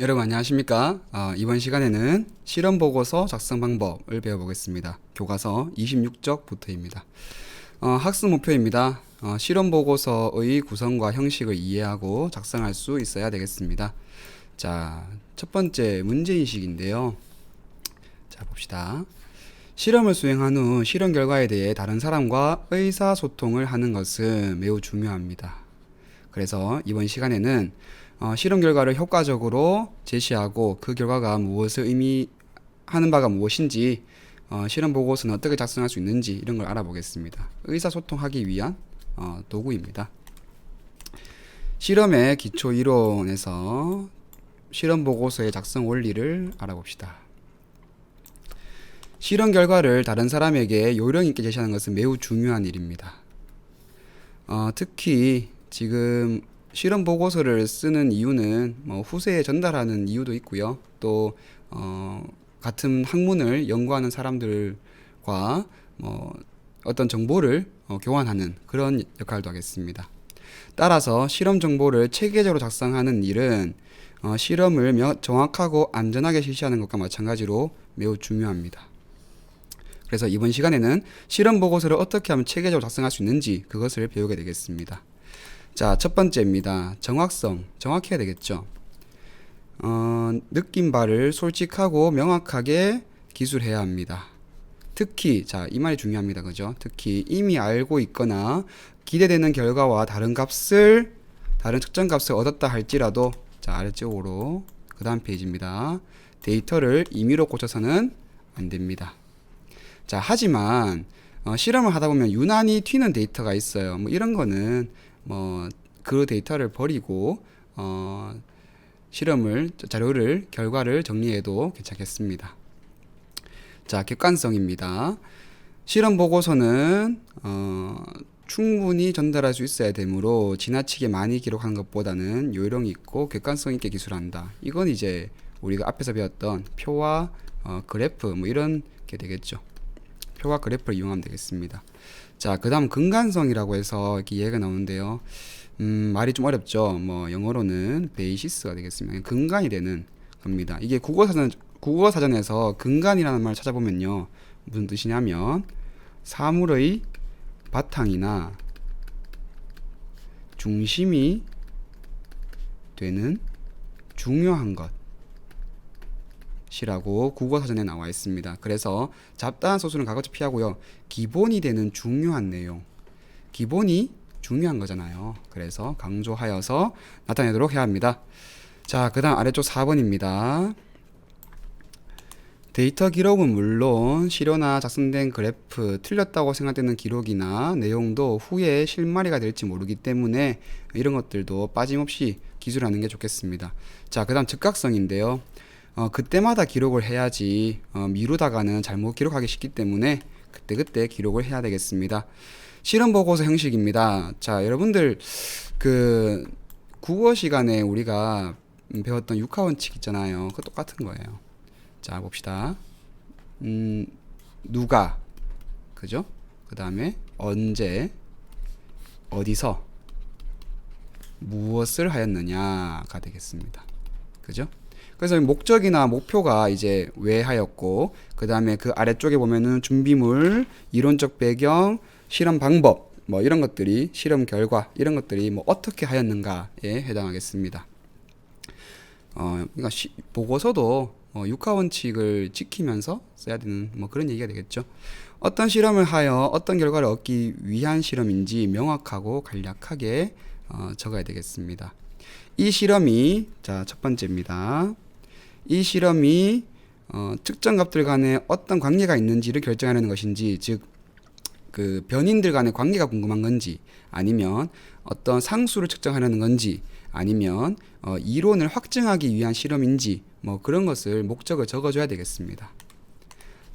여러분 안녕하십니까? 이번 시간에는 실험 보고서 작성 방법을 배워보겠습니다. 교과서 26쪽부터입니다. 학습 목표입니다. 실험 보고서의 구성과 형식을 이해하고 작성할 수 있어야 되겠습니다. 자, 첫 번째 문제인식인데요. 자, 봅시다. 실험을 수행한 후 실험 결과에 대해 다른 사람과 의사소통을 하는 것은 매우 중요합니다. 그래서 이번 시간에는 실험 결과를 효과적으로 제시하고 그 결과가 무엇을 의미하는 바가 무엇인지 실험 보고서는 어떻게 작성할 수 있는지 이런 걸 알아보겠습니다. 의사소통하기 위한 도구입니다. 실험의 기초 이론에서 실험 보고서의 작성 원리를 알아봅시다. 실험 결과를 다른 사람에게 요령 있게 제시하는 것은 매우 중요한 일입니다. 특히 지금 실험 보고서를 쓰는 이유는 후세에 전달하는 이유도 있고요. 또 같은 학문을 연구하는 사람들과 어떤 정보를 교환하는 그런 역할도 하겠습니다. 따라서 실험 정보를 체계적으로 작성하는 일은 실험을 정확하고 안전하게 실시하는 것과 마찬가지로 매우 중요합니다. 그래서 이번 시간에는 실험 보고서를 어떻게 하면 체계적으로 작성할 수 있는지 그것을 배우게 되겠습니다. 자, 첫 번째입니다. 정확성. 정확해야 되겠죠. 느낀 바를 솔직하고 명확하게 기술해야 합니다. 특히, 자, 이 말이 중요합니다. 그죠? 특히 이미 알고 있거나 기대되는 결과와 다른 측정 값을 얻었다 할지라도, 자, 아래쪽으로, 그 다음 페이지입니다. 데이터를 임의로 고쳐서는 안 됩니다. 자, 하지만, 실험을 하다 보면 유난히 튀는 데이터가 있어요. 이런 거는, 그 데이터를 버리고 결과를 정리해도 괜찮겠습니다. 자, 객관성입니다. 실험 보고서는 충분히 전달할 수 있어야 되므로 지나치게 많이 기록하는 것보다는 요령 있고 객관성 있게 기술한다. 이건 이제 우리가 앞에서 배웠던 표와 그래프 이런 게 되겠죠. 표와 그래프를 이용하면 되겠습니다. 자, 그 다음 근간성이라고 해서 이렇게 이해가 나오는데요. 말이 좀 어렵죠. 영어로는 베이시스가 되겠습니다. 근간이 되는 겁니다. 이게 국어사전에서 근간이라는 말을 찾아보면요. 무슨 뜻이냐면 사물의 바탕이나 중심이 되는 중요한 것이라고 국어사전에 나와 있습니다. 그래서 잡다한 소수는 가급적 피하고요. 기본이 되는 중요한 내용. 기본이 중요한 거잖아요. 그래서 강조하여서 나타내도록 해야 합니다. 자, 그 다음 아래쪽 4번입니다. 데이터 기록은 물론 시료나 작성된 그래프, 틀렸다고 생각되는 기록이나 내용도 후에 실마리가 될지 모르기 때문에 이런 것들도 빠짐없이 기술하는 게 좋겠습니다. 자, 그 다음 즉각성인데요. 그때마다 기록을 해야지 미루다가는 잘못 기록하기 쉽기 때문에 그때 기록을 해야 되겠습니다. 실험 보고서 형식입니다. 자, 여러분들 그 국어 시간에 우리가 배웠던 육하원칙 있잖아요. 그거 똑같은 거예요. 자, 봅시다. 누가, 그죠? 그 다음에 언제, 어디서, 무엇을 하였느냐가 되겠습니다. 그죠? 그래서 목적이나 목표가 이제 왜 하였고, 그 다음에 그 아래쪽에 보면은 준비물, 이론적 배경, 실험 방법, 이런 것들이, 실험 결과, 이런 것들이 어떻게 하였는가에 해당하겠습니다. 그러니까 보고서도 육하원칙을 지키면서 써야 되는 그런 얘기가 되겠죠. 어떤 실험을 하여 어떤 결과를 얻기 위한 실험인지 명확하고 간략하게 적어야 되겠습니다. 이 실험이, 자, 첫 번째입니다. 이 실험이 측정 값들 간에 어떤 관계가 있는지를 결정하려는 것인지, 즉 그 변인들 간의 관계가 궁금한 건지, 아니면 어떤 상수를 측정하려는 건지, 아니면 이론을 확증하기 위한 실험인지 그런 것을 목적을 적어줘야 되겠습니다.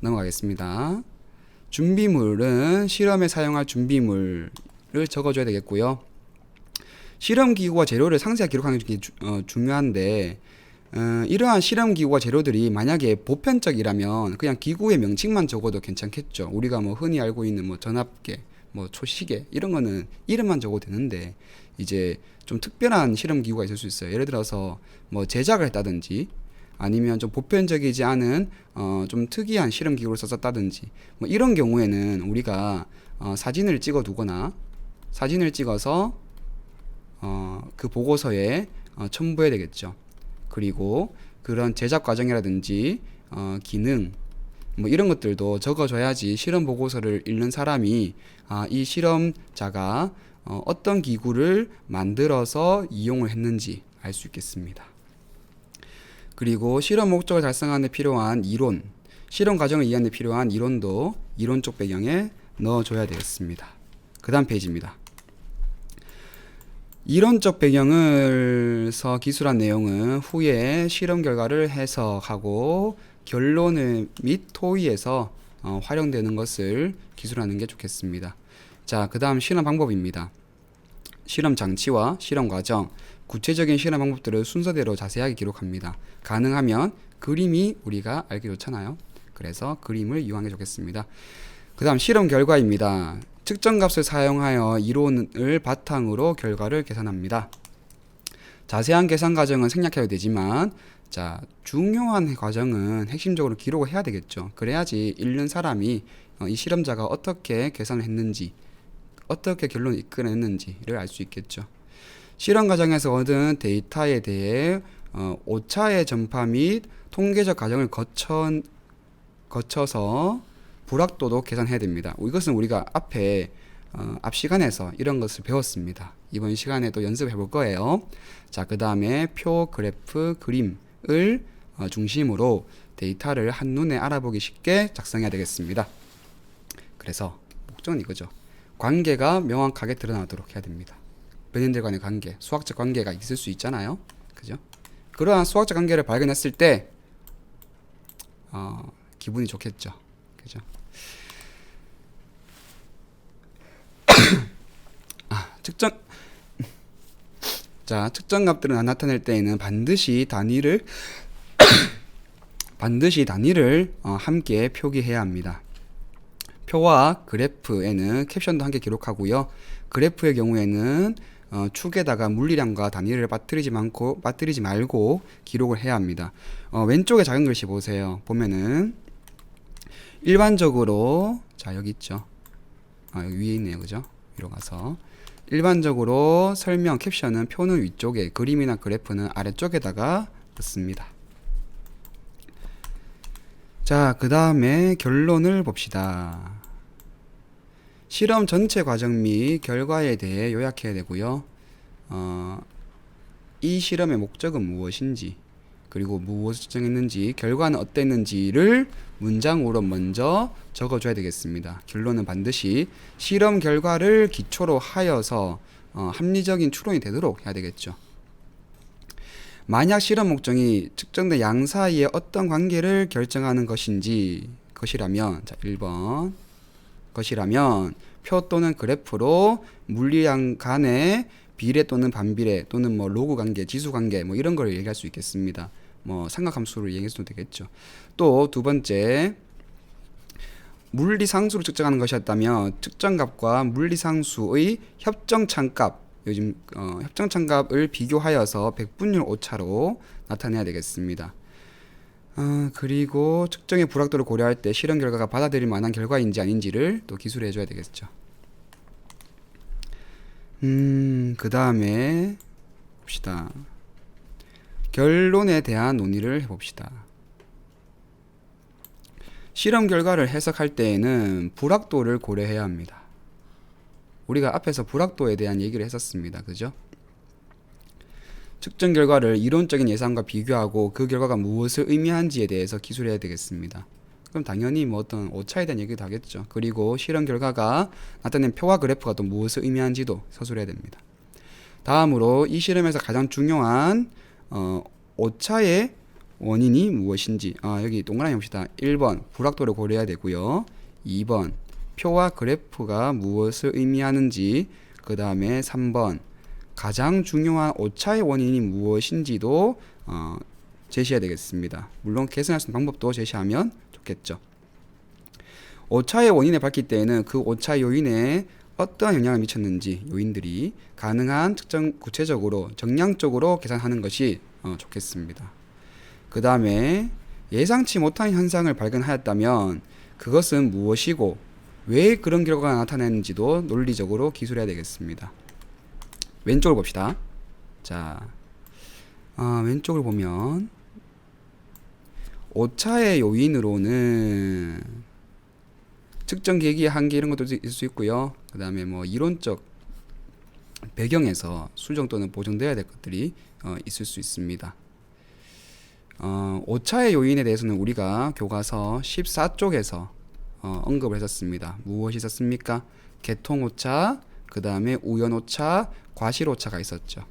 넘어가겠습니다. 준비물은 실험에 사용할 준비물을 적어줘야 되겠고요. 실험 기구와 재료를 상세하게 기록하는 게 중요한데 이러한 실험 기구와 재료들이 만약에 보편적이라면 그냥 기구의 명칭만 적어도 괜찮겠죠. 우리가 흔히 알고 있는 전압계, 초시계 이런 거는 이름만 적어도 되는데 이제 좀 특별한 실험 기구가 있을 수 있어요. 예를 들어서 뭐 제작을 했다든지 아니면 좀 보편적이지 않은 좀 특이한 실험 기구를 썼다든지 뭐 이런 경우에는 우리가 사진을 찍어 두거나 사진을 찍어서 그 보고서에 첨부해야 되겠죠. 그리고 그런 제작 과정이라든지 기능 뭐 이런 것들도 적어줘야지 실험 보고서를 읽는 사람이 이 실험자가 어떤 기구를 만들어서 이용을 했는지 알 수 있겠습니다. 그리고 실험 목적을 달성하는 데 필요한 이론, 실험 과정을 이해하는 데 필요한 이론도 이론적 배경에 넣어줘야 되겠습니다. 그 다음 페이지입니다. 이론적 배경을서 기술한 내용은 후에 실험 결과를 해석하고 결론을 및 토의에서 활용되는 것을 기술하는 게 좋겠습니다. 자, 그 다음 실험 방법입니다. 실험 장치와 실험 과정, 구체적인 실험 방법들을 순서대로 자세하게 기록합니다. 가능하면 그림이 우리가 알기 좋잖아요. 그래서 그림을 이용하는 게 좋겠습니다. 그 다음 실험 결과입니다. 측정 값을 사용하여 이론을 바탕으로 결과를 계산합니다. 자세한 계산 과정은 생략해도 되지만 자, 중요한 과정은 핵심적으로 기록을 해야 되겠죠. 그래야지 읽는 사람이 이 실험자가 어떻게 계산을 했는지 어떻게 결론을 이끌어냈는지를 알 수 있겠죠. 실험 과정에서 얻은 데이터에 대해 오차의 전파 및 통계적 과정을 거쳐서 불확도도 계산해야 됩니다. 이것은 우리가 앞 시간에서 이런 것을 배웠습니다. 이번 시간에도 연습해 볼 거예요. 자, 그 다음에 표, 그래프, 그림을 중심으로 데이터를 한눈에 알아보기 쉽게 작성해야 되겠습니다. 그래서 목적은 이거죠. 관계가 명확하게 드러나도록 해야 됩니다. 변형들 간의 관계, 수학적 관계가 있을 수 있잖아요. 그죠? 그러한 수학적 관계를 발견했을 때 기분이 좋겠죠. 그죠? 측정 값들을 나타낼 때에는 반드시 단위를 함께 표기해야 합니다. 표와 그래프에는 캡션도 함께 기록하고요. 그래프의 경우에는 축에다가 물리량과 단위를 빠뜨리지 말고 기록을 해야 합니다. 왼쪽에 작은 글씨 보세요. 보면은 일반적으로 자, 여기 있죠. 여기 위에 있네요. 그죠? 위로 가서 일반적으로 설명 캡션은 표는 위쪽에, 그림이나 그래프는 아래쪽에다가 넣습니다. 자, 그 다음에 결론을 봅시다. 실험 전체 과정 및 결과에 대해 요약해야 되고요. 이 실험의 목적은 무엇인지, 그리고 무엇을 측정했는지, 결과는 어땠는지를 문장으로 먼저 적어줘야 되겠습니다. 결론은 반드시 실험 결과를 기초로 하여서 합리적인 추론이 되도록 해야 되겠죠. 만약 실험 목적이 측정된 양 사이의 어떤 관계를 결정하는 것이라면 자, 1번 것이라면 표 또는 그래프로 물리량 간의 비례 또는 반비례 또는 뭐 로그 관계, 지수 관계 뭐 이런 걸 얘기할 수 있겠습니다. 뭐 삼각함수를 얘기해도 되겠죠. 또 두 번째, 물리상수를 측정하는 것이었다면 측정값과 물리상수의 협정찬값, 요즘 협정찬값을 비교하여서 백분율 오차로 나타내야 되겠습니다. 그리고 측정의 불확도를 고려할 때 실험 결과가 받아들일 만한 결과인지 아닌지를 또 기술해 줘야 되겠죠. 그 다음에 봅시다. 결론에 대한 논의를 해봅시다. 실험 결과를 해석할 때에는 불확도를 고려해야 합니다. 우리가 앞에서 불확도에 대한 얘기를 했었습니다. 그죠? 측정 결과를 이론적인 예상과 비교하고 그 결과가 무엇을 의미하는지에 대해서 기술해야 되겠습니다. 그럼 당연히 뭐 어떤 오차에 대한 얘기도 하겠죠. 그리고 실험 결과가 나타낸 표와 그래프가 또 무엇을 의미하는지도 서술해야 됩니다. 다음으로 이 실험에서 가장 중요한 오차의 원인이 무엇인지 여기 동그라미 봅시다. 1번 불확도를 고려해야 되고요. 2번 표와 그래프가 무엇을 의미하는지, 그 다음에 3번 가장 중요한 오차의 원인이 무엇인지도 제시해야 되겠습니다. 물론 계산할 수 있는 방법도 제시하면 좋겠죠. 오차의 원인을 밝힐 때에는 그 오차 요인의 어떠한 영향을 미쳤는지 요인들이 가능한 측정 구체적으로 정량적으로 계산하는 것이 좋겠습니다. 그 다음에 예상치 못한 현상을 발견하였다면 그것은 무엇이고 왜 그런 결과가 나타났는지도 논리적으로 기술해야 되겠습니다. 왼쪽을 봅시다. 자, 왼쪽을 보면 오차의 요인으로는 측정 계기의 한계 이런 것도 있을 수 있고요. 그 다음에 뭐 이론적 배경에서 수정 또는 보정돼야 될 것들이 있을 수 있습니다. 오차의 요인에 대해서는 우리가 교과서 14쪽에서 언급을 했었습니다. 무엇이 있었습니까? 개통오차, 그 다음에 우연오차, 과실오차가 있었죠.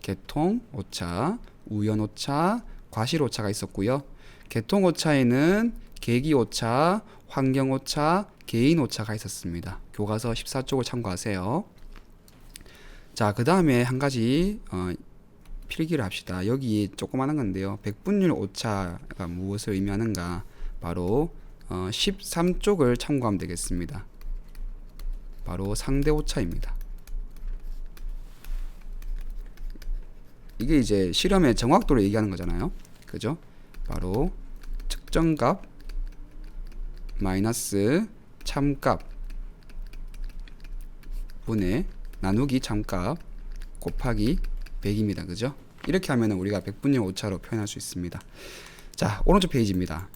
개통오차, 우연오차, 과실오차가 있었고요. 개통오차에는 계기오차, 환경오차, 개인오차가 있었습니다. 교과서 14쪽을 참고하세요. 자, 그 다음에 한 가지 필기를 합시다. 여기 조그마한 건데요. 백분율 오차가 무엇을 의미하는가? 바로 13쪽을 참고하면 되겠습니다. 바로 상대 오차입니다. 이게 이제 실험의 정확도를 얘기하는 거잖아요. 그죠? 바로 측정값 마이너스 참값 분의 나누기 참값 곱하기 100입니다. 그죠? 이렇게 하면 우리가 백분율 오차로 표현할 수 있습니다. 자, 오른쪽 페이지입니다.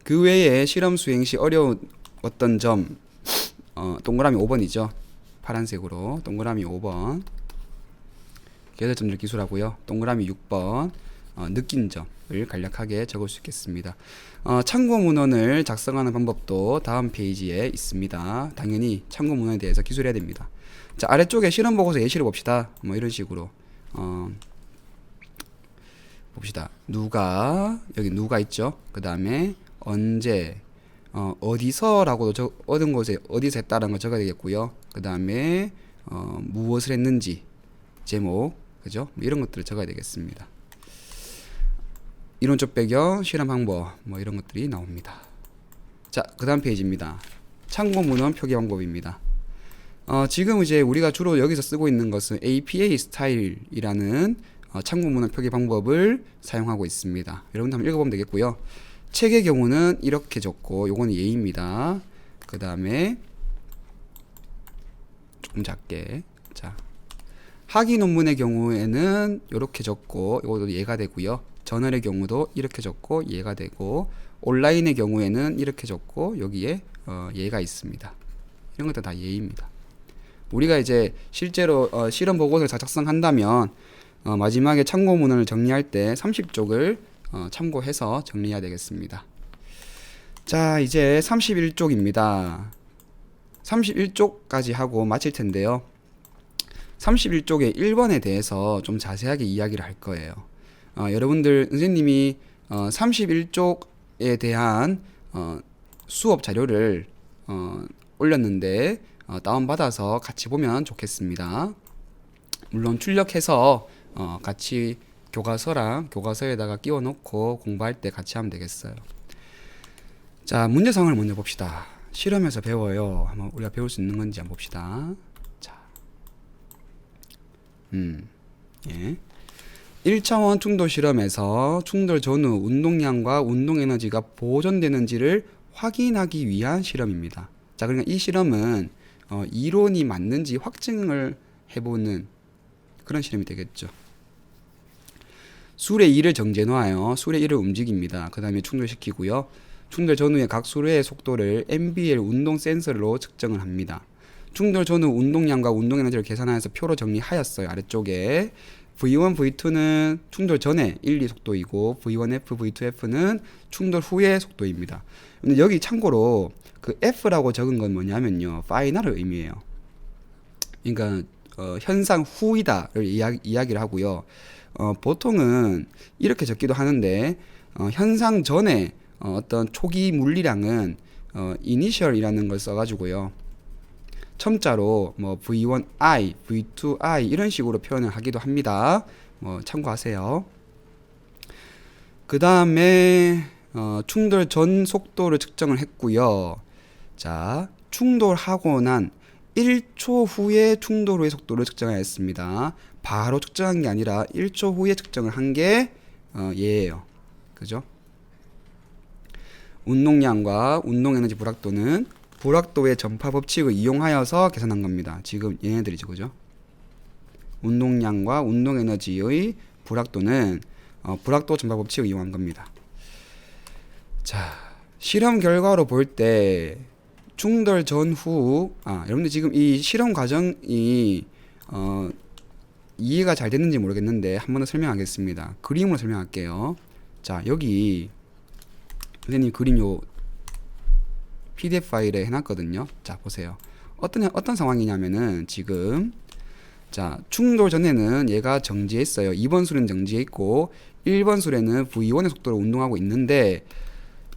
그 외에 실험 수행 시 어려웠던 점 동그라미 5번이죠. 파란색으로 동그라미 5번 계절점들 기술하고요. 동그라미 6번 느낀 점을 간략하게 적을 수 있겠습니다. 참고 문헌을 작성하는 방법도 다음 페이지에 있습니다. 당연히 참고 문헌에 대해서 기술해야 됩니다. 자, 아래쪽에 실험 보고서 예시를 봅시다. 뭐 이런 식으로 봅시다. 여기 누가 있죠? 그 다음에 언제 어디서라고 얻은 곳에 어디서 했다라는 거 적어야 되겠고요. 그 다음에 무엇을 했는지 제목, 그죠? 뭐 이런 것들을 적어야 되겠습니다. 이론적 배경, 실험 방법 뭐 이런 것들이 나옵니다. 자, 그 다음 페이지입니다. 참고 문헌 표기 방법입니다. 지금 이제 우리가 주로 여기서 쓰고 있는 것은 APA 스타일이라는 참고 문헌 표기 방법을 사용하고 있습니다. 여러분들 한번 읽어보면 되겠고요. 책의 경우는 이렇게 적고 요거는 예입니다. 그 다음에 조금 작게, 자, 학위 논문의 경우에는 이렇게 적고 이것도 예가 되고요. 저널의 경우도 이렇게 적고 예가 되고 온라인의 경우에는 이렇게 적고 여기에 예가 있습니다. 이런 것도 다 예입니다. 우리가 이제 실제로 실험 보고서를 작성한다면 마지막에 참고 문헌을 정리할 때 30쪽을 참고해서 정리해야 되겠습니다. 자, 이제 31쪽입니다. 31쪽까지 하고 마칠 텐데요. 31쪽의 1번에 대해서 좀 자세하게 이야기를 할 거예요. 여러분들 선생님이 31쪽에 대한 수업 자료를 올렸는데 다운받아서 같이 보면 좋겠습니다. 물론 출력해서 같이 교과서랑 교과서에다가 끼워 놓고 공부할 때 같이 하면 되겠어요. 자, 문제상을 먼저 봅시다. 실험에서 배워요. 한번 우리가 배울 수 있는 건지 한번 봅시다. 자, 예. 1차원 충돌 실험에서 충돌 전후 운동량과 운동 에너지가 보존되는지를 확인하기 위한 실험입니다. 자, 그러니까 이 실험은 이론이 맞는지 확증을 해보는 그런 실험이 되겠죠. 수레 2를 정지해 놓아요. 수레 1을 움직입니다. 그 다음에 충돌시키고요. 충돌 전후의 각 수레의 속도를 MBL 운동 센서로 측정을 합니다. 충돌 전후 운동량과 운동 에너지를 계산하여서 표로 정리하였어요. 아래쪽에 V1, V2는 충돌 전에 1, 2 속도이고 V1F, V2F는 충돌 후의 속도입니다. 근데 여기 참고로 그 F라고 적은 건 뭐냐면요, 파이널을 의미해요. 그러니까 현상 후이다를 이야기를 하고요. 보통은 이렇게 적기도 하는데 현상 전에 어떤 초기 물리량은 initial이라는 걸 써가지고요. 첨자로 뭐 V1I, V2I 이런 식으로 표현을 하기도 합니다. 참고하세요. 그 다음에 충돌 전 속도를 측정을 했고요. 자, 충돌하고 난 1초 후에 충돌 후의 속도를 측정하였습니다. 바로 측정한 게 아니라 1초 후에 측정을 한 게 얘예요. 그죠? 운동량과 운동에너지 불확도는 불확도의 전파 법칙을 이용하여서 계산한 겁니다. 지금 얘네들이죠. 그죠? 운동량과 운동에너지의 불확도는 불확도 전파 법칙을 이용한 겁니다. 자, 실험 결과로 볼 때 충돌 전후 여러분들 지금 이 실험 과정이 이해가 잘 됐는지 모르겠는데 한 번 더 설명하겠습니다. 그림으로 설명할게요. 자, 여기 선생님 그림 요 PDF 파일에 해놨거든요. 자, 보세요. 어떤 상황이냐면은 지금 자, 충돌 전에는 얘가 정지했어요. 2번 수레는 정지해 있고 1번 수레는 V1의 속도로 운동하고 있는데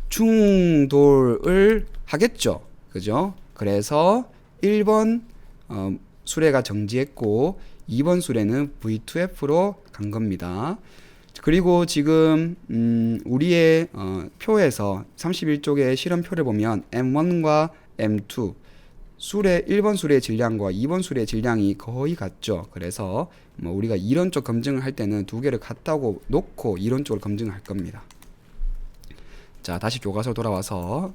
충돌을 하겠죠. 그죠? 그래서 1번 수레가 정지했고 2번 수레는 V2F로 간 겁니다. 그리고 지금 우리의 표에서 31쪽의 실험표를 보면 M1과 M2 수레 1번 수레의 질량과 2번 수레의 질량이 거의 같죠. 그래서 뭐 우리가 이론적 검증을 할 때는 두 개를 같다고 놓고 이론적으로 검증을 할 겁니다. 자, 다시 교과서 돌아와서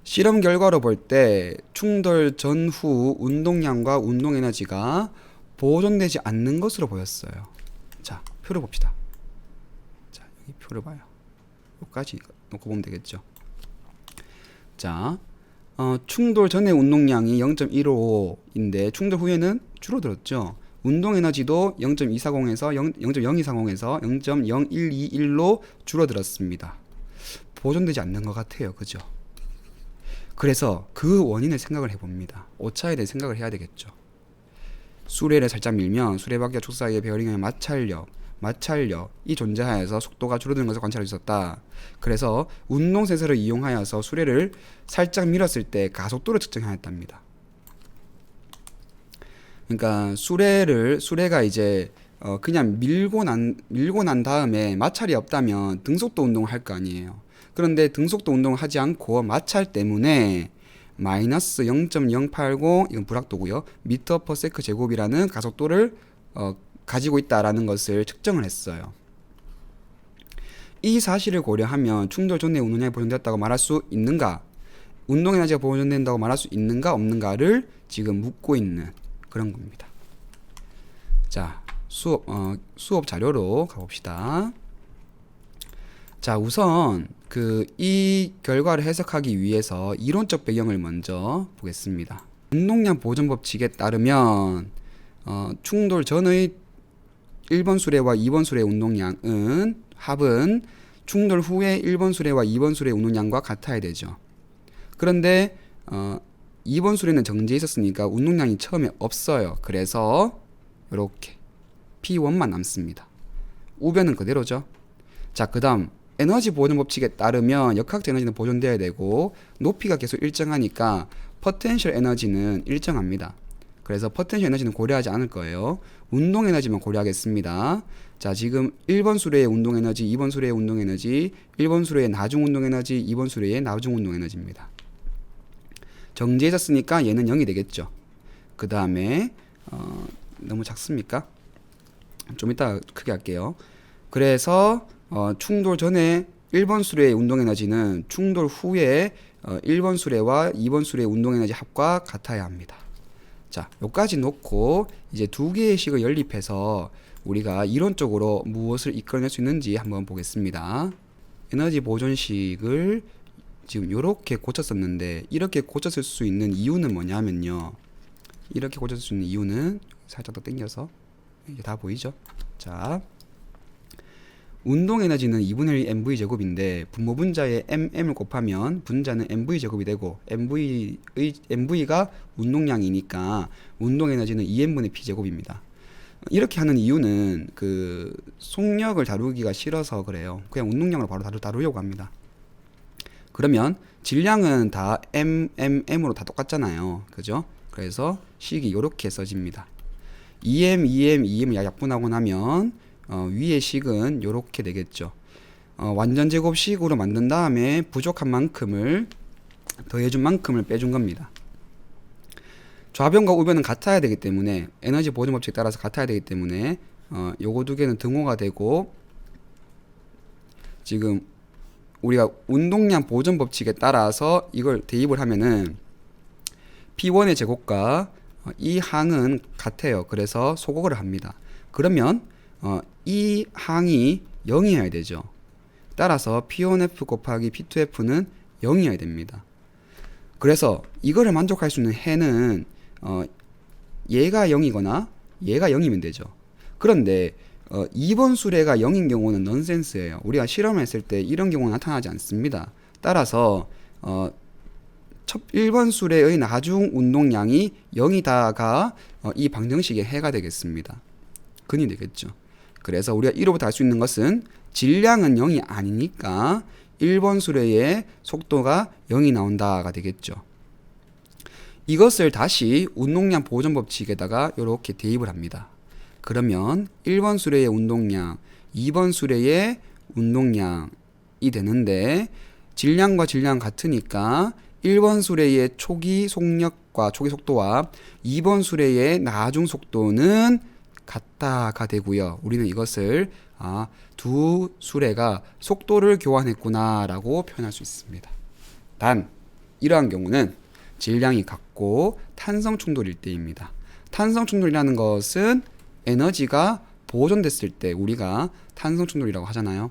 실험 결과로 볼 때 충돌 전후 운동량과 운동에너지가 보존되지 않는 것으로 보였어요. 자, 표를 봅시다. 자, 여기 표를 봐요. 여기까지 놓고 보면 되겠죠. 자, 충돌 전의 운동량이 0.15인데 충돌 후에는 줄어들었죠. 운동에너지도 0.240에서 0.0240에서 0.0121로 줄어들었습니다. 보존되지 않는 것 같아요. 그죠? 그래서 그 원인을 생각을 해봅니다. 오차에 대해 생각을 해야 되겠죠. 수레를 살짝 밀면 수레바퀴와 촉 사이의 베어링의 마찰력이 존재하여서 속도가 줄어드는 것을 관찰할 수 있었다. 그래서 운동 센서를 이용하여서 수레를 살짝 밀었을 때 가속도를 측정하였답니다. 그러니까 수레가 이제 그냥 밀고 난 다음에 마찰이 없다면 등속도 운동을 할 거 아니에요. 그런데 등속도 운동을 하지 않고 마찰 때문에 마이너스 0.080 이건 불확도고요. 미터 퍼 세크 제곱이라는 가속도를 가지고 있다라는 것을 측정을 했어요. 이 사실을 고려하면 충돌 전에 운동량이 보존되었다고 말할 수 있는가? 운동에너지가 보존된다고 말할 수 있는가 없는가를 지금 묻고 있는 그런 겁니다. 자, 수업 자료로 가봅시다. 자, 우선 이 결과를 해석하기 위해서 이론적 배경을 먼저 보겠습니다. 운동량 보존 법칙에 따르면 충돌 전의 1번 수레와 2번 수레의 운동량은 합은 충돌 후에 1번 수레와 2번 수레의 운동량과 같아야 되죠. 그런데 2번 수레는 정지해 있었으니까 운동량이 처음에 없어요. 그래서 이렇게 P1만 남습니다. 우변은 그대로죠. 자, 그 다음 에너지 보존 법칙에 따르면 역학적 에너지는 보존되어야 되고 높이가 계속 일정하니까 포텐셜 에너지는 일정합니다. 그래서 포텐셜 에너지는 고려하지 않을 거예요. 운동 에너지만 고려하겠습니다. 자, 지금 1번 수레의 운동 에너지, 2번 수레의 운동 에너지, 1번 수레의 나중 운동 에너지, 2번 수레의 나중 운동 에너지입니다. 정지해졌으니까 얘는 0이 되겠죠. 그 다음에 너무 작습니까? 좀 이따 크게 할게요. 그래서 충돌 전에 1번 수레의 운동에너지는 충돌 후에 1번 수레와 2번 수레의 운동에너지 합과 같아야 합니다. 자, 여기까지 놓고 이제 두 개의 식을 연립해서 우리가 이론적으로 무엇을 이끌어낼 수 있는지 한번 보겠습니다. 에너지 보존식을 지금 이렇게 고쳤었는데 이렇게 고쳤을 수 있는 이유는 뭐냐면요. 이렇게 고쳤을 수 있는 이유는 살짝 더 당겨서 이게 다 보이죠? 자, 운동 에너지는 2분의 1 mv 제곱인데 분모 분자에 mm을 곱하면 분자는 mv 제곱이 되고 mv가 운동량이니까 운동 에너지는 2m분의 p 제곱입니다. 이렇게 하는 이유는 속력을 다루기가 싫어서 그래요. 그냥 운동량으로 바로 다루려고 합니다. 그러면 질량은 다 mm으로 다 똑같잖아요. 그죠? 그래서 식이 이렇게 써집니다. 2m 약분하고 나면 위의 식은 이렇게 되겠죠. 완전 제곱식으로 만든 다음에 부족한 만큼을 더해준 만큼을 빼준 겁니다. 좌변과 우변은 같아야 되기 때문에 에너지 보존 법칙에 따라서 같아야 되기 때문에 요거 두 개는 등호가 되고 지금 우리가 운동량 보존 법칙에 따라서 이걸 대입을 하면은 P1의 제곱과 이 항은 같아요. 그래서 소각을 합니다. 그러면 이 항이 0이어야 되죠. 따라서 P1F 곱하기 P2F는 0이어야 됩니다. 그래서 이거를 만족할 수 있는 해는 얘가 0이거나 얘가 0이면 되죠. 그런데 2번 수레가 0인 경우는 넌센스예요. 우리가 실험을 했을 때 이런 경우는 나타나지 않습니다. 따라서 1번 수레의 나중 운동량이 0이다가 이 방정식의 해가 되겠습니다. 근이 되겠죠. 그래서 우리가 이로부터 알 수 있는 것은 질량은 0이 아니니까 1번 수레의 속도가 0이 나온다가 되겠죠. 이것을 다시 운동량 보존 법칙에다가 이렇게 대입을 합니다. 그러면 1번 수레의 운동량, 2번 수레의 운동량이 되는데 질량과 질량 같으니까 1번 수레의 초기 속력과 초기 속도와 2번 수레의 나중 속도는 같다가 되고요. 우리는 이것을 두 수레가 속도를 교환했구나 라고 표현할 수 있습니다. 단 이러한 경우는 질량이 같고 탄성 충돌일 때입니다. 탄성 충돌이라는 것은 에너지가 보존됐을 때 우리가 탄성 충돌이라고 하잖아요.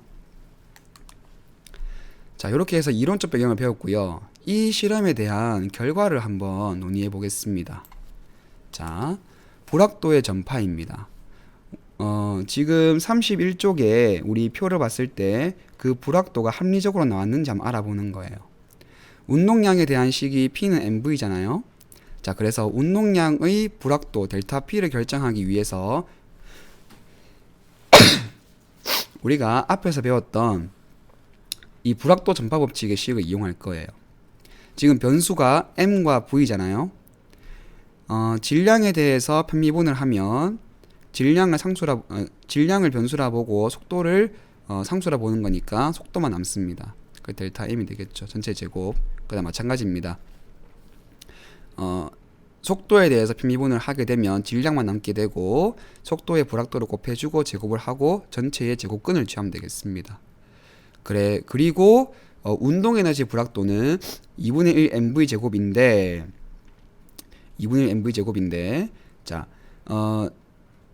자, 이렇게 해서 이론적 배경을 배웠고요. 이 실험에 대한 결과를 한번 논의해 보겠습니다. 자, 불확도의 전파입니다. 지금 31쪽에 우리 표를 봤을 때 그 불확도가 합리적으로 나왔는지 한번 알아보는 거예요. 운동량에 대한 식이 P는 mv잖아요. 자, 그래서 운동량의 불확도 델타 P를 결정하기 위해서 우리가 앞에서 배웠던 이 불확도 전파 법칙의 식을 이용할 거예요. 지금 변수가 m과 v잖아요. 질량에 대해서 편미분을 하면 질량을 변수라 보고 속도를 상수라 보는 거니까 속도만 남습니다. 그 델타 m이 되겠죠. 전체 제곱. 그다음 마찬가지입니다. 속도에 대해서 편미분을 하게 되면 질량만 남게 되고 속도의 불확도를 곱해주고 제곱을 하고 전체의 제곱근을 취하면 되겠습니다. 그리고 운동에너지 불확도는 2분의 1 mv 제곱인데 2분의 1 mv 제곱인데 자,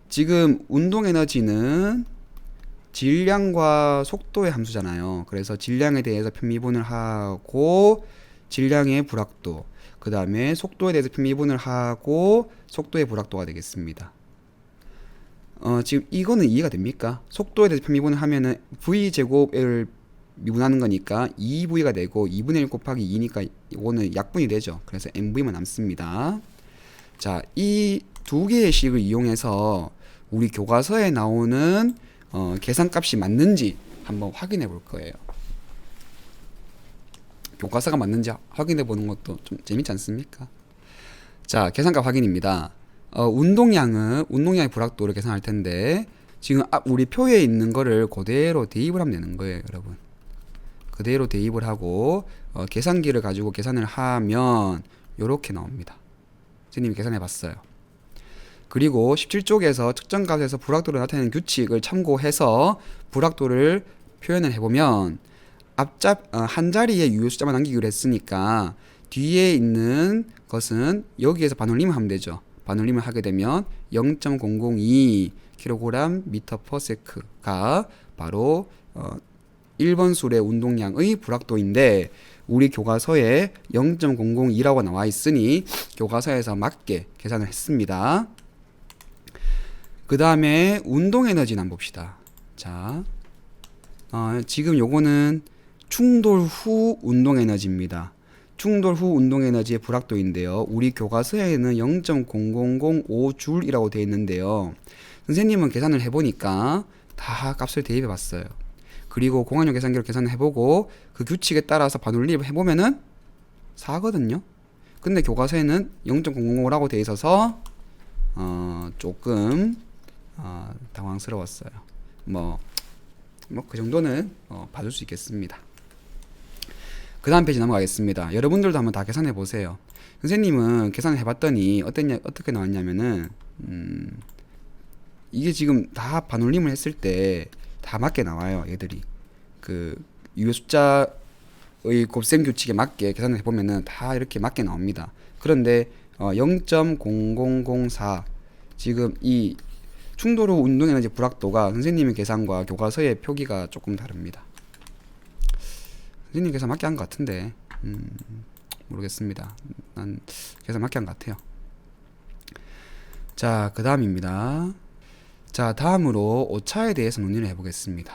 지금 운동에너지는 질량과 속도의 함수잖아요. 그래서 질량에 대해서 편미분을 하고 질량의 불확도, 그 다음에 속도에 대해서 편미분을 하고 속도의 불확도가 되겠습니다. 지금 이거는 이해가 됩니까? 속도에 대해서 편미분을 하면은 v제곱을 미분하는 거니까 2v가 되고 2분의 1 곱하기 2니까 이거는 약분이 되죠. 그래서 mv만 남습니다. 자, 이 두 개의 식을 이용해서 우리 교과서에 나오는 계산값이 맞는지 한번 확인해 볼 거예요. 교과서가 맞는지 확인해 보는 것도 좀 재밌지 않습니까? 자, 계산값 확인입니다. 운동량의 불확도를 계산할 텐데 지금 우리 표에 있는 거를 그대로 대입을 하면 되는 거예요, 여러분. 그대로 대입을 하고 계산기를 가지고 계산을 하면 이렇게 나옵니다. 선생님이 계산해 봤어요. 그리고 17쪽에서 특정 값에서 불확도를 나타내는 규칙을 참고해서 불확도를 표현을 해보면 한 자리에 유효 숫자만 남기기로 했으니까 뒤에 있는 것은 여기에서 반올림을 하면 되죠. 반올림을 하게 되면 0.002 kg/m/s가 바로 1번 수레 운동량의 불확도인데 우리 교과서에 0.002라고 나와 있으니 교과서에서 맞게 계산을 했습니다. 그 다음에 운동에너지는 한번 봅시다. 자, 지금 요거는 충돌 후 운동에너지입니다. 충돌 후 운동에너지의 불확도인데요. 우리 교과서에는 0.0005줄이라고 되어 있는데요. 선생님은 계산을 해보니까 다 값을 대입해 봤어요. 그리고 공학용 계산기로 계산을 해보고 그 규칙에 따라서 반올림을 해보면은 4거든요. 근데 교과서에는 0.005라고 되어 있어서 조금 당황스러웠어요. 뭐 그 정도는 봐줄 수 있겠습니다. 그 다음 페이지 넘어가겠습니다. 여러분들도 한번 다 계산해 보세요. 선생님은 계산을 해봤더니 어떻게 나왔냐면은 이게 지금 다 반올림을 했을 때 다 맞게 나와요. 얘들이 그 유효 숫자의 곱셈 규칙에 맞게 계산을 해보면은 다 이렇게 맞게 나옵니다. 그런데 0.0004 지금 이 충돌 후 운동에너지 불확도가 선생님의 계산과 교과서의 표기가 조금 다릅니다. 선생님 계산 맞게 한 것 같은데 모르겠습니다. 난 계산 맞게 한 것 같아요. 자, 그 다음입니다. 자, 다음으로 오차에 대해서 논의를 해보겠습니다.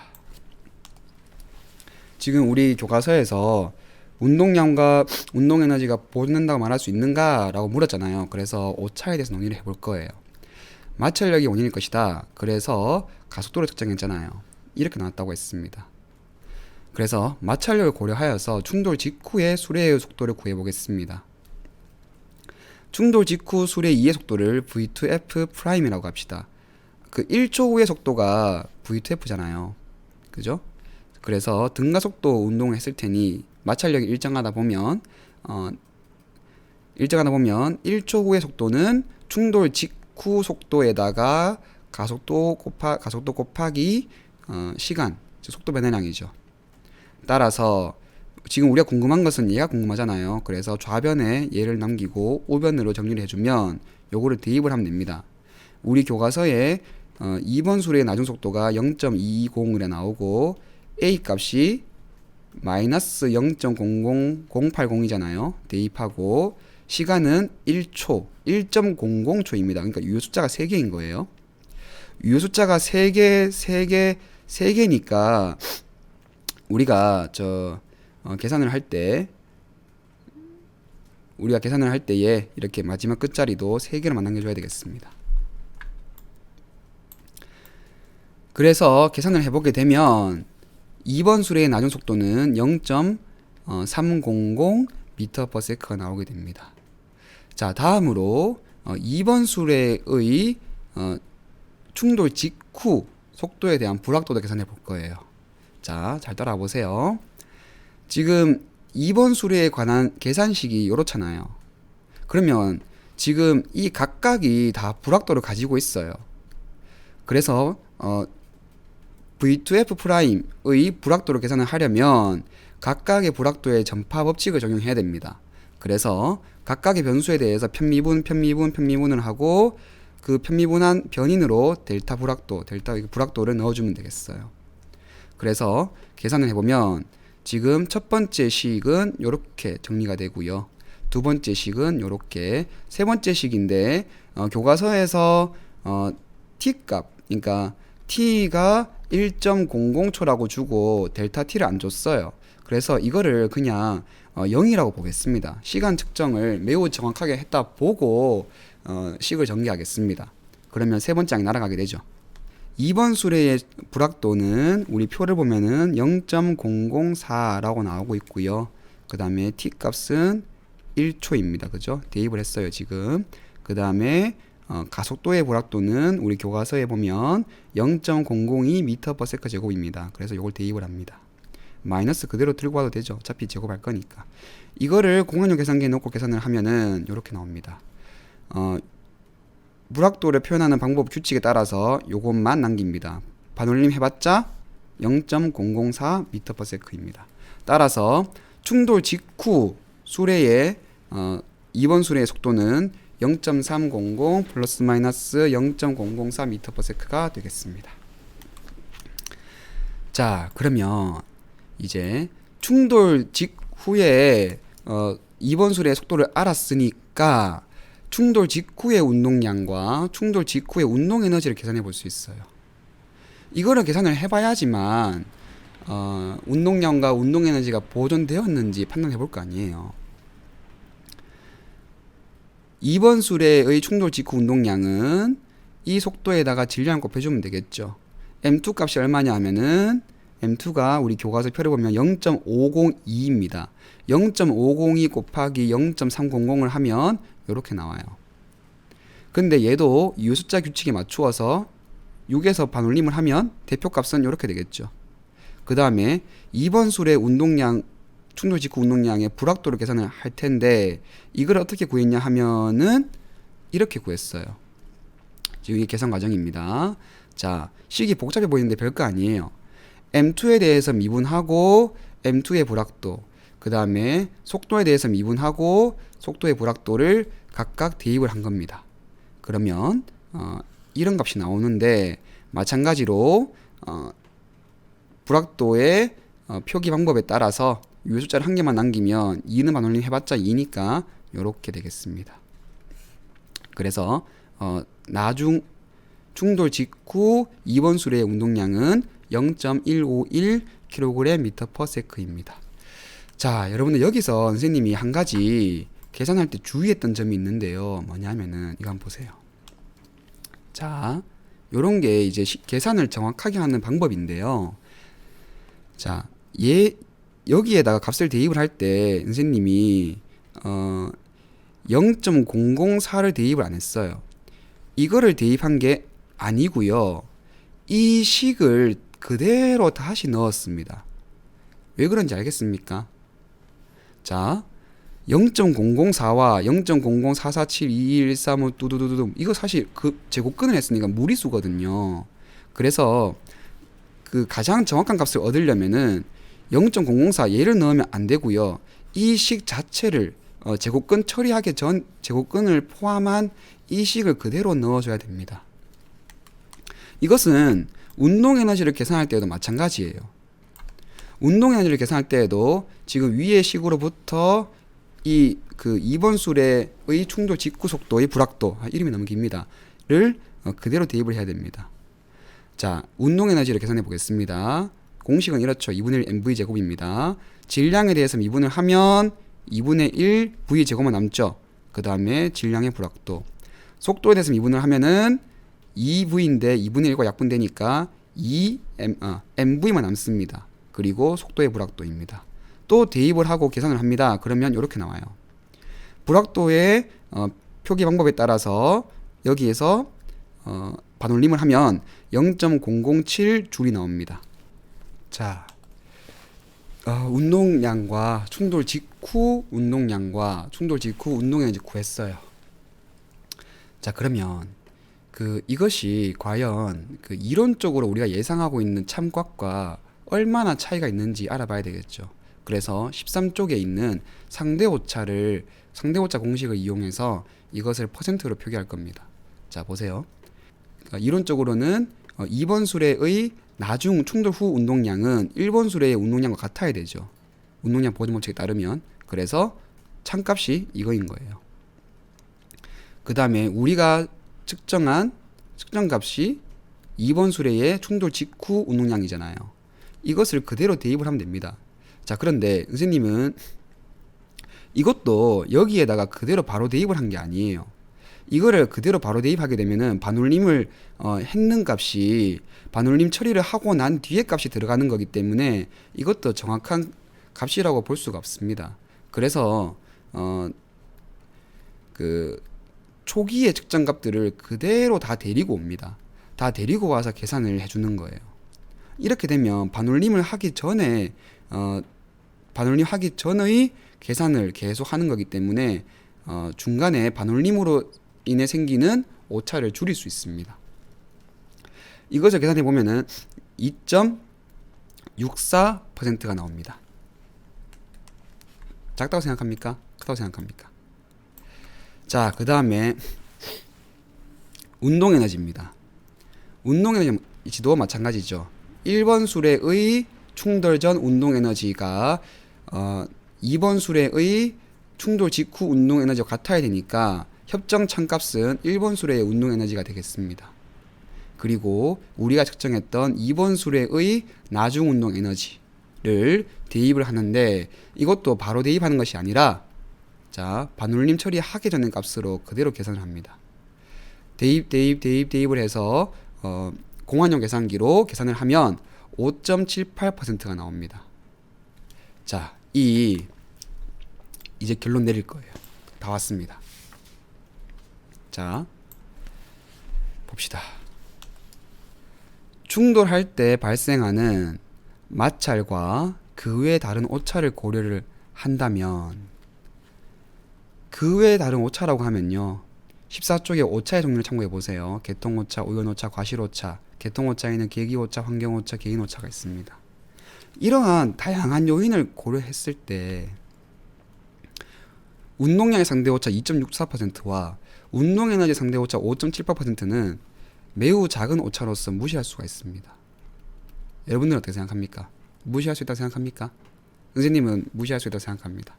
지금 우리 교과서에서 운동량과 운동에너지가 보존된다고 말할 수 있는가? 라고 물었잖아요. 그래서 오차에 대해서 논의를 해볼 거예요. 마찰력이 원인일 것이다. 그래서 가속도를 측정했잖아요. 이렇게 나왔다고 했습니다. 그래서 마찰력을 고려하여서 충돌 직후의 수레의 속도를 구해보겠습니다. 충돌 직후 수레 2의 속도를 V2F'이라고 합시다. 그 1초 후의 속도가 V2F잖아요. 그죠? 그래서 등가속도 운동을 했을 테니 마찰력이 일정하다 보면 1초 후의 속도는 충돌 직후 속도에다가 가속도 곱하기 시간, 즉 속도 변화량이죠. 따라서 지금 우리가 궁금한 것은 얘가 궁금하잖아요. 그래서 좌변에 얘를 남기고 우변으로 정리를 해주면 요거를 대입을 하면 됩니다. 우리 교과서에 2번 수레의 나중 속도가 0.220에 나오고 A 값이 마이너스 0.00080이잖아요. 대입하고 시간은 1초, 1.00초입니다. 그러니까 유효 숫자가 3개인 거예요. 유효 숫자가 3개니까 우리가 계산을 할 때에 이렇게 마지막 끝자리도 3개로만 남겨줘야 되겠습니다. 그래서 계산을 해보게 되면 2번 수레의 나중 속도는 0.300m/s가 나오게 됩니다. 자, 다음으로 2번 수레의 충돌 직후 속도에 대한 불확도도 계산해 볼 거예요. 자, 잘 따라와 보세요. 지금 2번 수레에 관한 계산식이 이렇잖아요. 그러면 지금 이 각각이 다 불확도를 가지고 있어요. 그래서 V2F'의 불확도를 계산을 하려면 각각의 불확도의 전파 법칙을 적용해야 됩니다. 그래서 각각의 변수에 대해서 편미분을 하고 그 편미분한 변인으로 델타 불확도를 넣어주면 되겠어요. 그래서 계산을 해보면 지금 첫 번째 식은 이렇게 정리가 되고요. 두 번째 식은 이렇게, 세 번째 식인데 교과서에서 t값, 그러니까 t가 1.00초라고 주고 델타 t를 안 줬어요. 그래서 이거를 그냥 0이라고 보겠습니다. 시간 측정을 매우 정확하게 했다 보고 식을 전개하겠습니다. 그러면 세 번째 항이 날아가게 되죠. 2번 수레의 불확도는 우리 표를 보면은 0.004라고 나오고 있고요. 그 다음에 t 값은 1초입니다. 그죠? 대입을 했어요, 지금. 그 다음에 가속도의 불확도는 우리 교과서에 보면 0.002m/s 제곱입니다. 그래서 이걸 대입을 합니다. 마이너스 그대로 들고 와도 되죠. 어차피 제곱할 거니까. 이거를 공간용 계산기에 넣고 계산을 하면은 이렇게 나옵니다. 불확도를 표현하는 방법 규칙에 따라서 요것만 남깁니다. 반올림 해봤자 0.004m/s입니다. 따라서 충돌 직후 수레의 2번 수레의 속도는 0.300 플러스 마이너스 0.004m/s가 되겠습니다. 자, 그러면 이제 충돌 직후에 2번 수레의 속도를 알았으니까 충돌 직후의 운동량과 충돌 직후의 운동 에너지를 계산해 볼 수 있어요. 이거를 계산을 해봐야지만 운동량과 운동 에너지가 보존되었는지 판단해 볼 거 아니에요. 2번 수레의 충돌 직후 운동량은 이 속도에다가 질량을 곱해주면 되겠죠. M2 값이 얼마냐 하면은 M2가 우리 교과서 표를 보면 0.502입니다. 0.502 곱하기 0.300을 하면 이렇게 나와요. 근데 얘도 이 숫자 규칙에 맞추어서 6에서 반올림을 하면 대표값은 이렇게 되겠죠. 그 다음에 2번 수레 운동량 충돌 직후 운동량의 불확도를 계산을 할 텐데 이걸 어떻게 구했냐 하면은 이렇게 구했어요. 지금 이게 계산 과정입니다. 자, 식이 복잡해 보이는데 별거 아니에요. M2에 대해서 미분하고 M2의 불확도, 그 다음에 속도에 대해서 미분하고 속도의 불확도를 각각 대입을 한 겁니다. 그러면 이런 값이 나오는데 마찬가지로 불확도의 표기 방법에 따라서 요 숫자를 한 개만 남기면 2는 반올림 해봤자 2니까 이렇게 되겠습니다. 그래서 나중 충돌 직후 2번 수레의 운동량은 0.151kg/m입니다. 자, 여러분들 여기서 선생님이 한 가지 계산할 때 주의했던 점이 있는데요. 뭐냐면은 이거 한번 보세요. 자, 요런 게 이제 계산을 정확하게 하는 방법인데요. 자, 여기에다가 값을 대입을 할 때 선생님이 0.004를 대입을 안 했어요. 이거를 대입한 게 아니고요. 이 식을 그대로 다시 넣었습니다. 왜 그런지 알겠습니까? 자, 0.004와 0.004472135 뚜두두두 이거 사실 그 제곱근을 했으니까 무리수거든요. 그래서 그 가장 정확한 값을 얻으려면은 0.004 얘를 넣으면 안 되고요. 이 식 자체를 제곱근 처리하기 전 제곱근을 포함한 이 식을 그대로 넣어줘야 됩니다. 이것은 운동 에너지를 계산할 때에도 마찬가지예요. 운동 에너지를 계산할 때에도 지금 위의 식으로부터 이 그 2번 수레의 충돌 직후 속도의 불확도, 이름이 너무 깁니다.를 그대로 대입을 해야 됩니다. 자, 운동 에너지를 계산해 보겠습니다. 공식은 이렇죠. 2분의 1 mv 제곱입니다. 질량에 대해서 미분을 하면 2분의 1 v 제곱만 남죠. 그 다음에 질량의 불확도. 속도에 대해서 미분을 하면은 2v인데 2분의 1과 약분되니까 2mv만 남습니다. 그리고 속도의 불확도입니다. 또 대입을 하고 계산을 합니다. 그러면 이렇게 나와요. 불확도의 표기 방법에 따라서 여기에서 반올림을 하면 0.007줄이 나옵니다. 자, 운동량과 충돌 직후 운동량과 충돌 직후 운동량을 구했어요. 자, 그러면 이것이 과연 이론적으로 우리가 예상하고 있는 참각과 얼마나 차이가 있는지 알아봐야 되겠죠. 그래서 13쪽에 있는 상대오차 공식을 이용해서 이것을 퍼센트로 표기할 겁니다. 자, 보세요. 이론적으로는 2번 수레의 나중 충돌 후 운동량은 1번 수레의 운동량과 같아야 되죠. 운동량 보존 법칙에 따르면. 그래서 참값이 이거인 거예요. 그 다음에 우리가 측정한 측정값이 2번 수레의 충돌 직후 운동량이잖아요. 이것을 그대로 대입을 하면 됩니다. 자, 그런데 선생님은 이것도 여기에다가 그대로 바로 대입을 한 게 아니에요. 이거를 그대로 바로 대입하게 되면은 반올림을 했는 값이 반올림 처리를 하고 난 뒤에 값이 들어가는 거기 때문에 이것도 정확한 값이라고 볼 수가 없습니다. 그래서 초기의 측정 값들을 그대로 다 데리고 옵니다. 다 데리고 와서 계산을 해주는 거예요. 이렇게 되면 반올림을 하기 전에 반올림 하기 전의 계산을 계속 하는 거기 때문에 중간에 반올림으로 인해 생기는 오차를 줄일 수 있습니다. 이것을 계산해 보면은 2.64%가 나옵니다. 작다고 생각합니까? 크다고 생각합니까? 자, 그 다음에 운동 에너지입니다. 운동 에너지 지도와 마찬가지죠. 1번 수레의 충돌 전 운동 에너지가 2번 수레의 충돌 직후 운동 에너지와 같아야 되니까 협정 참값은 1번 수레의 운동 에너지가 되겠습니다. 그리고 우리가 측정했던 2번 수레의 나중 운동 에너지를 대입을 하는데 이것도 바로 대입하는 것이 아니라 자, 반올림 처리하기 전에 값으로 그대로 계산을 합니다. 대입을 해서 공환용 계산기로 계산을 하면 5.78%가 나옵니다. 자, 이제 결론 내릴 거예요. 다 왔습니다. 자, 봅시다. 충돌할 때 발생하는 마찰과 그 외의 다른 오차를 고려를 한다면 그 외에 다른 오차라고 하면요. 14쪽에 오차의 종류를 참고해 보세요. 개통오차, 우연오차, 과실오차, 개통오차에는 계기오차, 환경오차, 개인오차가 있습니다. 이러한 다양한 요인을 고려했을 때 운동량의 상대오차 2.64%와 운동에너지 상대오차 5.78%는 매우 작은 오차로서 무시할 수가 있습니다. 여러분들은 어떻게 생각합니까? 무시할 수 있다고 생각합니까? 선생님은 무시할 수 있다고 생각합니다.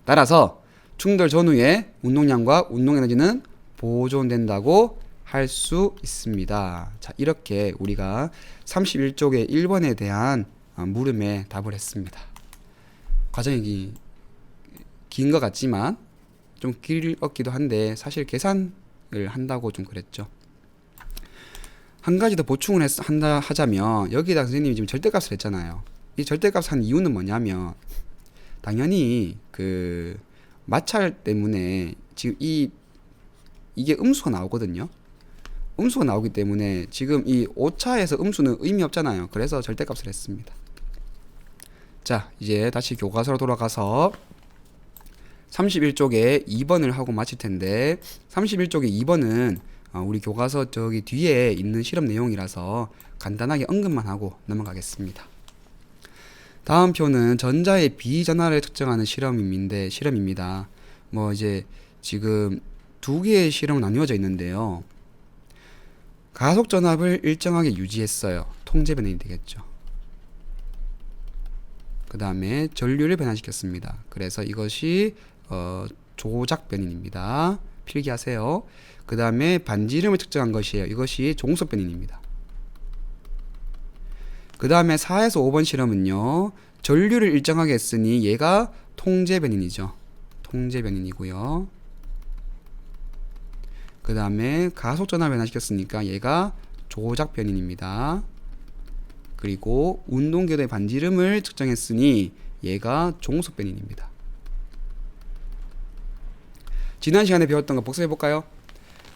따라서 충돌 전후에 운동량과 운동에너지는 보존된다고 할 수 있습니다. 자, 이렇게 우리가 31쪽의 1번에 대한 물음에 답을 했습니다. 과정이 긴 것 같지만 좀 길었기도 한데 사실 계산을 한다고 좀 그랬죠. 한 가지 더 보충을 하자면 여기다 선생님이 지금 절대값을 했잖아요. 이 절대값을 한 이유는 뭐냐면 당연히 그 마찰 때문에 지금 이게 음수가 나오거든요. 음수가 나오기 때문에 지금 이 오차에서 음수는 의미 없잖아요. 그래서 절대값을 했습니다. 자, 이제 다시 교과서로 돌아가서 31쪽에 2번을 하고 마칠 텐데 31쪽에 2번은 우리 교과서 저기 뒤에 있는 실험 내용이라서 간단하게 언급만 하고 넘어가겠습니다. 다음 표는 전자의 비전하를 측정하는 실험입니다. 뭐 이제 지금 두 개의 실험은 나뉘어져 있는데요. 가속 전압을 일정하게 유지했어요. 통제 변환이 되겠죠. 그 다음에 전류를 변환시켰습니다. 그래서 이것이 조작 변인입니다. 필기하세요. 그 다음에 반지름을 측정한 것이에요. 이것이 종속 변인입니다. 그 다음에 4에서 5번 실험은요. 전류를 일정하게 했으니 얘가 통제 변인이죠. 통제 변인이고요. 그 다음에 가속 전압을 변화시켰으니까 얘가 조작 변인입니다. 그리고 운동궤도의 반지름을 측정했으니 얘가 종속 변인입니다. 지난 시간에 배웠던 거 복습해 볼까요?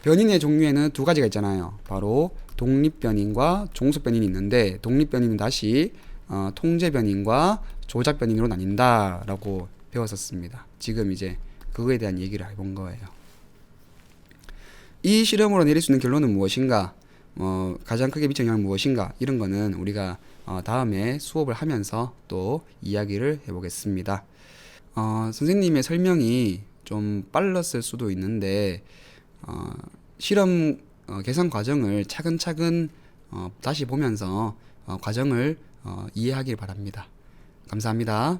변인의 종류에는 두 가지가 있잖아요. 바로 독립변인과 종속변인이 있는데 독립변인은 다시 통제변인과 조작변인으로 나뉜다 라고 배웠었습니다. 지금 이제 그거에 대한 얘기를 해본 거예요. 이 실험으로 내릴 수 있는 결론은 무엇인가? 가장 크게 미치는 영향은 무엇인가? 이런 거는 우리가 다음에 수업을 하면서 또 이야기를 해보겠습니다. 선생님의 설명이 좀 빨랐을 수도 있는데 실험 계산 과정을 차근차근 다시 보면서 과정을 이해하길 바랍니다. 감사합니다.